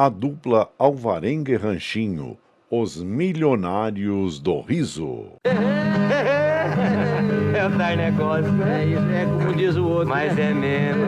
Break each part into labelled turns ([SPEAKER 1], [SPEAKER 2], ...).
[SPEAKER 1] A dupla Alvarenga e Ranchinho, os milionários do riso.
[SPEAKER 2] É o dar negócio, né? Isso é como diz o outro. Mas é mesmo.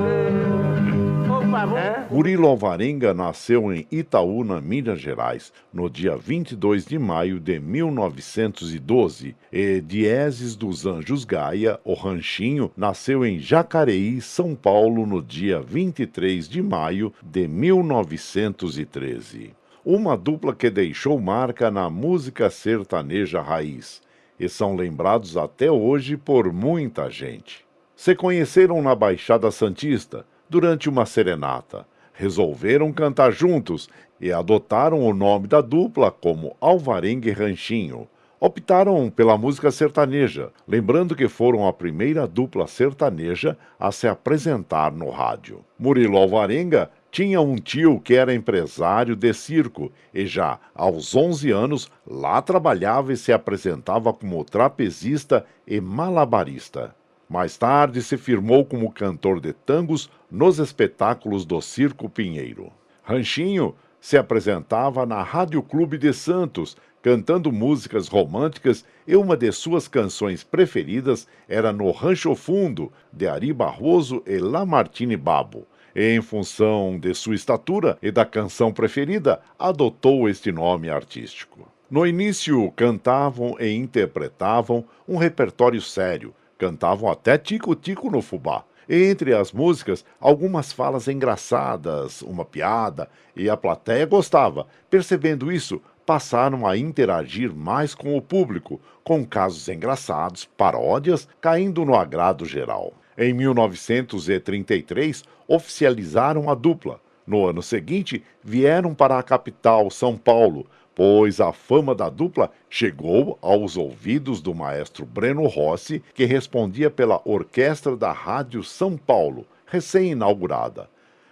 [SPEAKER 2] Opa, vamos.
[SPEAKER 1] Murilo Alvarenga nasceu em Itaúna, Minas Gerais, no dia 22 de maio de 1912, e Dieses dos Anjos Gaia, o Ranchinho, nasceu em Jacareí, São Paulo, no dia 23 de maio de 1913. Uma dupla que deixou marca na música sertaneja raiz, e são lembrados até hoje por muita gente. Se conheceram na Baixada Santista, durante uma serenata. Resolveram cantar juntos e adotaram o nome da dupla como Alvarenga e Ranchinho. Optaram pela música sertaneja, lembrando que foram a primeira dupla sertaneja a se apresentar no rádio. Murilo Alvarenga tinha um tio que era empresário de circo e já aos 11 anos lá trabalhava e se apresentava como trapezista e malabarista. Mais tarde se firmou como cantor de tangos nos espetáculos do Circo Pinheiro. Ranchinho se apresentava na Rádio Clube de Santos, cantando músicas românticas, e uma de suas canções preferidas era No Rancho Fundo, de Ari Barroso e Lamartine Babo. E, em função de sua estatura e da canção preferida, adotou este nome artístico. No início, cantavam e interpretavam um repertório sério, cantavam até tico-tico no fubá. E entre as músicas, algumas falas engraçadas, uma piada, e a plateia gostava. Percebendo isso, passaram a interagir mais com o público, com casos engraçados, paródias, caindo no agrado geral. Em 1933, oficializaram a dupla. No ano seguinte, vieram para a capital, São Paulo, pois a fama da dupla chegou aos ouvidos do maestro Breno Rossi, que respondia pela orquestra da Rádio São Paulo, recém-inaugurada.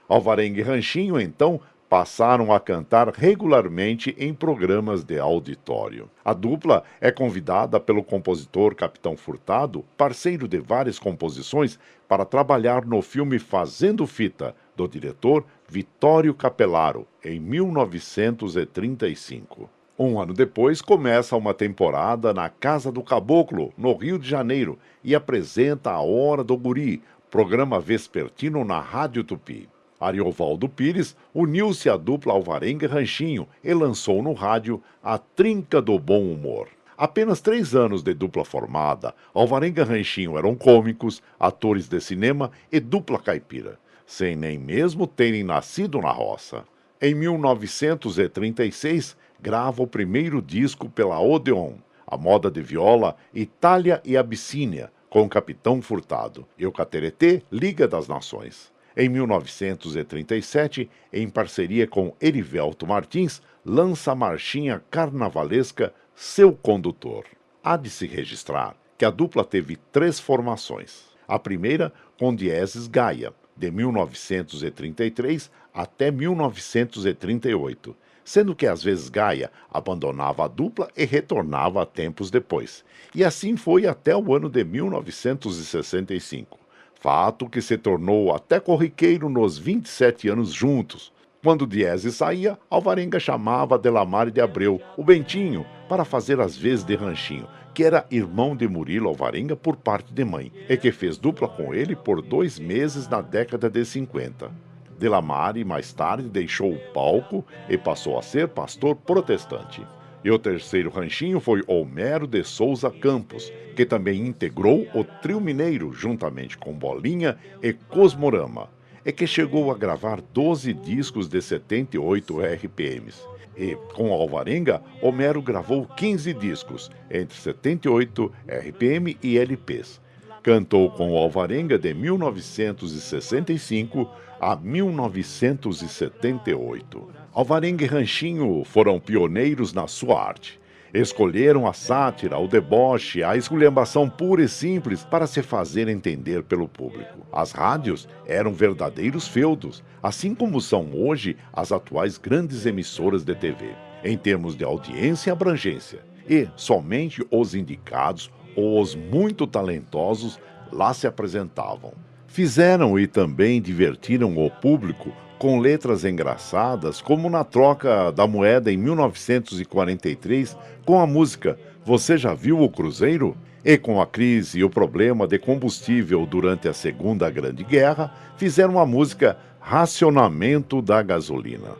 [SPEAKER 1] Alvarenga e Ranchinho, então, passaram a cantar regularmente em programas de auditório. A dupla é convidada pelo compositor Capitão Furtado, parceiro de várias composições, para trabalhar no filme Fazendo Fita, do diretor Vitório Capelaro, em 1935. Um ano depois, começa uma temporada na Casa do Caboclo, no Rio de Janeiro, e apresenta A Hora do Guri, programa vespertino na Rádio Tupi. Ariovaldo Pires uniu-se à dupla Alvarenga e Ranchinho e lançou no rádio A Trinca do Bom Humor. Apenas 3 anos de dupla formada, Alvarenga e Ranchinho eram cômicos, atores de cinema e dupla caipira, sem nem mesmo terem nascido na roça. Em 1936, grava o primeiro disco pela Odeon, A Moda de Viola, Itália e Abissínia, com Capitão Furtado, e o Cateretê, Liga das Nações. Em 1937, em parceria com Erivelto Martins, lança a marchinha carnavalesca Seu Condutor. Há de se registrar que a dupla teve 3 formações. A primeira com Dieses Gaia, de 1933 até 1938, sendo que às vezes Gaia abandonava a dupla e retornava tempos depois. E assim foi até o ano de 1965. Fato que se tornou até corriqueiro nos 27 anos juntos. Quando Diese saía, Alvarenga chamava Delamare de Abreu, o Bentinho, para fazer as vezes de Ranchinho, que era irmão de Murilo Alvarenga por parte de mãe, e que fez dupla com ele por 2 meses na década de 50. Delamare, mais tarde, deixou o palco e passou a ser pastor protestante. E o terceiro Ranchinho foi Homero de Souza Campos, que também integrou o Trio Mineiro, juntamente com Bolinha e Cosmorama, e que chegou a gravar 12 discos de 78 RPMs. E, com Alvarenga, Homero gravou 15 discos, entre 78 RPM e LPs. Cantou com Alvarenga de 1965 a 1978. Alvarenga e Ranchinho foram pioneiros na sua arte. Escolheram a sátira, o deboche, a esculhambação pura e simples para se fazer entender pelo público. As rádios eram verdadeiros feudos, assim como são hoje as atuais grandes emissoras de TV, em termos de audiência e abrangência. E somente os indicados ou os muito talentosos lá se apresentavam. Fizeram e também divertiram o público com letras engraçadas, como na troca da moeda em 1943 com a música Você Já Viu o Cruzeiro? E com a crise e o problema de combustível durante a Segunda Grande Guerra, fizeram a música Racionamento da Gasolina.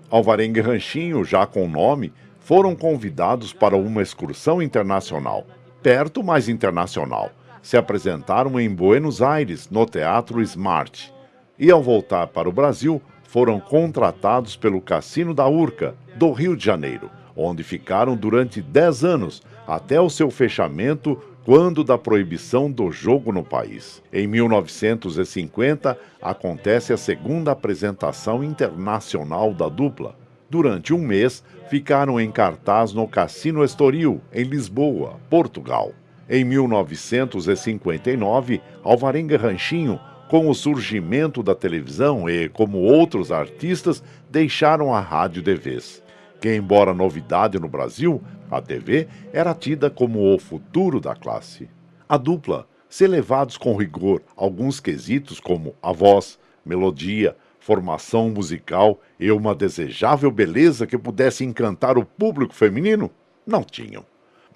[SPEAKER 1] Alvarenga e Ranchinho, já com nome, foram convidados para uma excursão internacional, perto, mas internacional. Se apresentaram em Buenos Aires, no Teatro Smart. E ao voltar para o Brasil, foram contratados pelo Cassino da Urca, do Rio de Janeiro, onde ficaram durante 10 anos, até o seu fechamento quando da proibição do jogo no país. Em 1950, acontece a segunda apresentação internacional da dupla. Durante um mês, ficaram em cartaz no Cassino Estoril, em Lisboa, Portugal. Em 1959, Alvarenga e Ranchinho, com o surgimento da televisão e, como outros artistas, deixaram a rádio de vez. Que, embora novidade no Brasil, a TV era tida como o futuro da classe. A dupla, se levados com rigor alguns quesitos como a voz, melodia, formação musical e uma desejável beleza que pudesse encantar o público feminino, não tinham.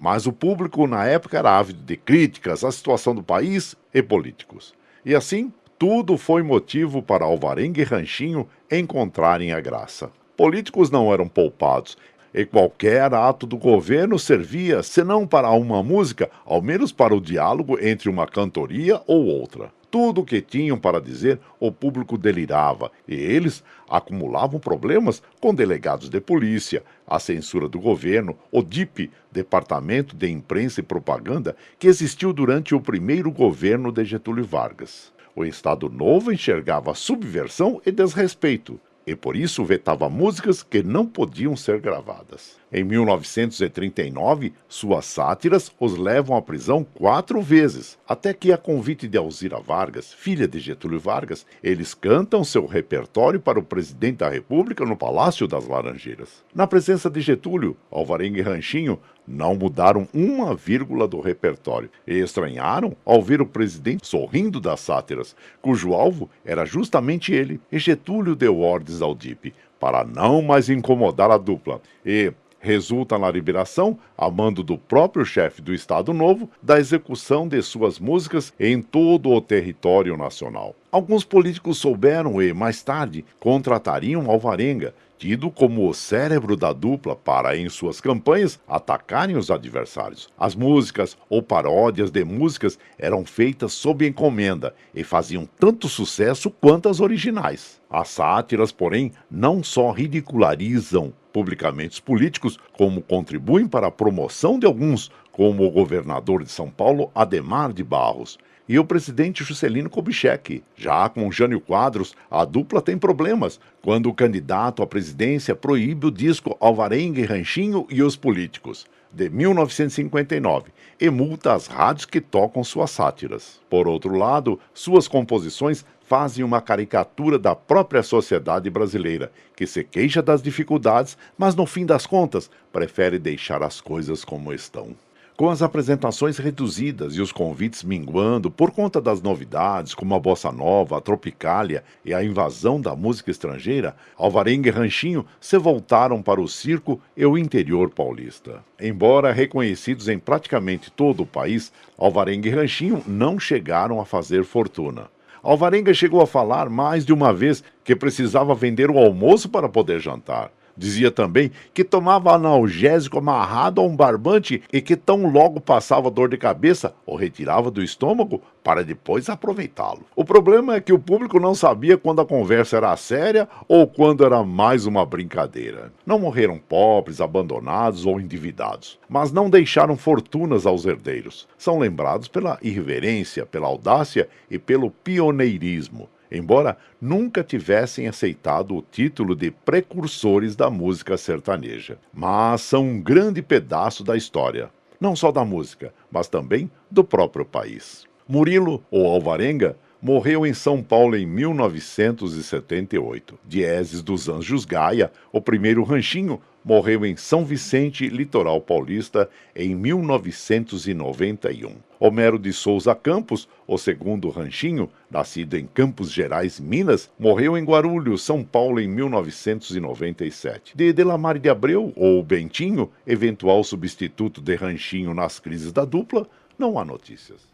[SPEAKER 1] Mas o público na época era ávido de críticas à situação do país e políticos. E assim, tudo foi motivo para Alvarenga e Ranchinho encontrarem a graça. Políticos não eram poupados, e qualquer ato do governo servia, se não para uma música, ao menos para o diálogo entre uma cantoria ou outra. Tudo o que tinham para dizer, o público delirava, e eles acumulavam problemas com delegados de polícia, a censura do governo, o DIP, Departamento de Imprensa e Propaganda, que existiu durante o primeiro governo de Getúlio Vargas. O Estado Novo enxergava subversão e desrespeito, e por isso vetava músicas que não podiam ser gravadas. Em 1939, suas sátiras os levam à prisão 4 vezes, até que, a convite de Alzira Vargas, filha de Getúlio Vargas, eles cantam seu repertório para o presidente da República no Palácio das Laranjeiras. Na presença de Getúlio, Alvarenga e Ranchinho não mudaram uma vírgula do repertório e estranharam ao ver o presidente sorrindo das sátiras, cujo alvo era justamente ele, e Getúlio deu ordens ao DIP para não mais incomodar a dupla e resulta na liberação, a mando do próprio chefe do Estado Novo, da execução de suas músicas em todo o território nacional. Alguns políticos souberam e, mais tarde, contratariam Alvarenga, tido como o cérebro da dupla para, em suas campanhas, atacarem os adversários. As músicas ou paródias de músicas eram feitas sob encomenda e faziam tanto sucesso quanto as originais. As sátiras, porém, não só ridicularizam publicamente os políticos, como contribuem para a promoção de alguns, como o governador de São Paulo, Adhemar de Barros, e o presidente Juscelino Kubitschek. Já com Jânio Quadros, a dupla tem problemas, quando o candidato à presidência proíbe o disco Alvarenga e Ranchinho e os Políticos, de 1959, e multa as rádios que tocam suas sátiras. Por outro lado, suas composições fazem uma caricatura da própria sociedade brasileira, que se queixa das dificuldades, mas no fim das contas, prefere deixar as coisas como estão. Com as apresentações reduzidas e os convites minguando por conta das novidades, como a bossa nova, a tropicália e a invasão da música estrangeira, Alvarenga e Ranchinho se voltaram para o circo e o interior paulista. Embora reconhecidos em praticamente todo o país, Alvarenga e Ranchinho não chegaram a fazer fortuna. Alvarenga chegou a falar mais de uma vez que precisava vender o almoço para poder jantar. Dizia também que tomava analgésico amarrado a um barbante e que tão logo passava dor de cabeça o retirava do estômago para depois aproveitá-lo. O problema é que o público não sabia quando a conversa era séria ou quando era mais uma brincadeira. Não morreram pobres, abandonados ou endividados, mas não deixaram fortunas aos herdeiros. São lembrados pela irreverência, pela audácia e pelo pioneirismo, embora nunca tivessem aceitado o título de precursores da música sertaneja. Mas são um grande pedaço da história, não só da música, mas também do próprio país. Murilo, ou Alvarenga, morreu em São Paulo em 1978. Dieses dos Anjos Gaia, o primeiro Ranchinho, morreu em São Vicente, litoral paulista, em 1991. Homero de Souza Campos, o segundo Ranchinho, nascido em Campos Gerais, Minas, morreu em Guarulhos, São Paulo, em 1997. De Delamare de Abreu, ou Bentinho, eventual substituto de Ranchinho nas crises da dupla, não há notícias.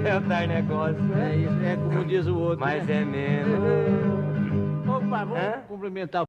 [SPEAKER 2] É o tais negócio, é como diz o outro. Mas é mesmo. Opa, vamos cumprimentar.